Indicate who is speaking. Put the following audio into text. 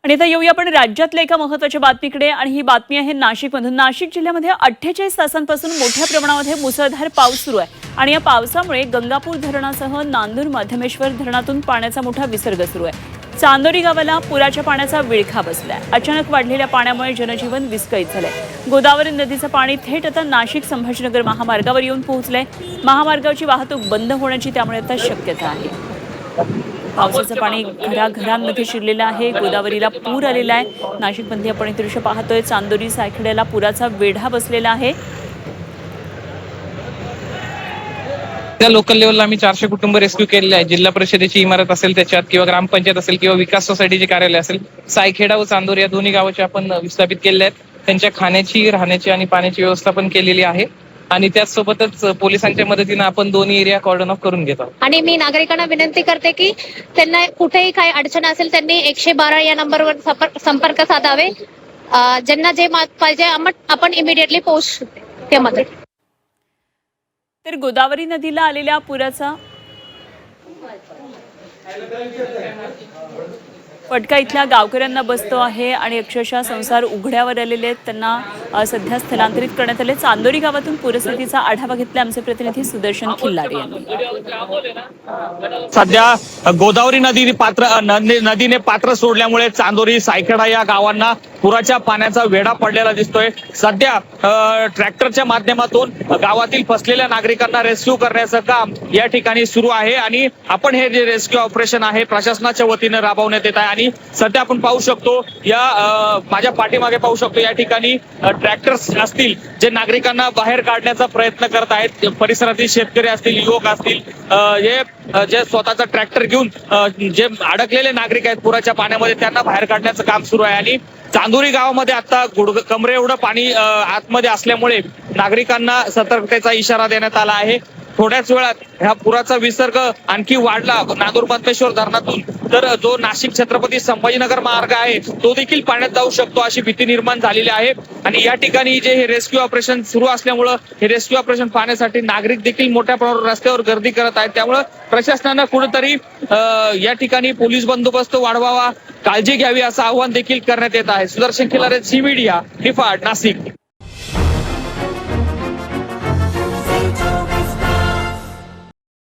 Speaker 1: आणि आता येऊया आपण राज्यातल्या एका महत्त्वाच्या बातमीकडे आणि ही बातमी आहे नाशिकमधून। नाशिक जिल्ह्यामध्ये 48 तासांपासून मोठ्या प्रमाणामध्ये मुसळधार पाऊस सुरू आहे आणि या पावसामुळे गंगापूर धरणासह नांदूर मध्यमेश्वर धरणातून पाण्याचा मोठा विसर्ग सुरू आहे। चांदोरी गावाला पुराच्या पाण्याचा विळखा बसलाय। अचानक वाढलेल्या पाण्यामुळे जनजीवन विस्कळीत झालंय। गोदावरी नदीचं पाणी थेट आता नाशिक संभाजीनगर महामार्गावर येऊन पोहोचलंय। महामार्गावरची वाहतूक बंद होण्याची त्यामुळे आता शक्यता आहे। पावसाचं पाणी घराघरांमध्ये शिरलेलं आहे। गोदावरीला पूर आलेला आहे। नाशिकमध्ये आपण हे दृश्य पाहतोय। चांदोरी सायखेड्याला पुराचा वेढा बसलेला आहे।
Speaker 2: त्या लोकल लेवलला आम्ही 400 कुटुंब रेस्क्यू केलेले आहे। जिल्हा परिषदेची इमारत असेल त्याच्यात किंवा ग्रामपंचायत असेल किंवा विकास सोसायटीचे कार्यालय असेल, सायखेडा व चांदोरी या दोन्ही गावाचे आपण विस्थापित केलेले आहेत। त्यांच्या खाण्याची, राहण्याची आणि पाण्याची व्यवस्था पण केलेली आहे आणि त्याचसोबतच पोलिसांच्या मदतीने आपण दोन्ही एरिया कॉर्डन ऑफ करून घेतो। आणि
Speaker 3: मी नागरिकांना विनंती करते की त्यांना कुठेही काही अडचण असेल त्यांनी 112 या नंबरवर संपर्क साधावे। ज्यांना जे मदत पाहिजे आपण इमिडिएटली पोहोचू त्यामध्ये।
Speaker 1: तर गोदावरी नदीला आलेल्या पुराचा फटका इथल्या गावकऱ्यांना बसतो आहे आणि अक्षरशः संसार उघड्यावर आलेले आहेत। त्यांना सध्या स्थलांतरित करण्यात आले। चांदोरी गावातून पूरस्थितीचा आढावा घेतला आमचे प्रतिनिधी सुदर्शन खिल्लारे यांनी।
Speaker 4: सध्या गोदावरी नदीने पात्र सोडल्यामुळे चांदोरी, सायखेडा या गावांना पुराच्या पाण्याचा वेढा पडलेला दिसतोय। सध्या ट्रॅक्टरच्या माध्यमातून गावातील फसलेल्या नागरिकांना रेस्क्यू करण्याचं काम या ठिकाणी सुरू आहे आणि आपण हे जे रेस्क्यू ऑपरेशन आहे प्रशासनाच्या वतीने राबवण्यात येत आहे। आणि सध्या आपण पाहू शकतो या माझ्या पाठीमागे पाहू शकतो या ठिकाणी ट्रॅक्टर्स असतील जे नागरिकांना बाहेर काढण्याचा प्रयत्न करत आहेत। परिसरातील शेतकरी असतील, युवक असतील, जे स्वतःचा ट्रॅक्टर घेऊन जे अडकलेले नागरिक आहेत पुराच्या पाण्यामध्ये त्यांना बाहेर काढण्याचं काम सुरू आहे। आणि चांदोरी गावामध्ये आता कमरे एवढं पाणी आतमध्ये असल्यामुळे नागरिकांना सतर्कतेचा इशारा देण्यात आला आहे। थोड्याच वेळात ह्या पुराचा विसर्ग आणखी वाढला नांदूर मध्यमेश्वर धरणातून तर जो नाशिक छत्रपती संभाजीनगर मार्ग आहे तो देखील पाण्यात जाऊ शकतो अशी भीती निर्माण झालेली आहे। आणि या ठिकाणी जे हे रेस्क्यू ऑपरेशन सुरू असल्यामुळं हे रेस्क्यू ऑपरेशन पाहण्यासाठी नागरिक देखील मोठ्या प्रमाणावर रस्त्यावर गर्दी करत आहेत। त्यामुळं प्रशासनानं कुठेतरी या ठिकाणी पोलीस बंदोबस्त वाढवावा, काळजी घ्यावी असं आवाहन देखील करण्यात येत आहे। सुदर्शन खिल्लारे, झी मीडिया, निफाड, नाशिक।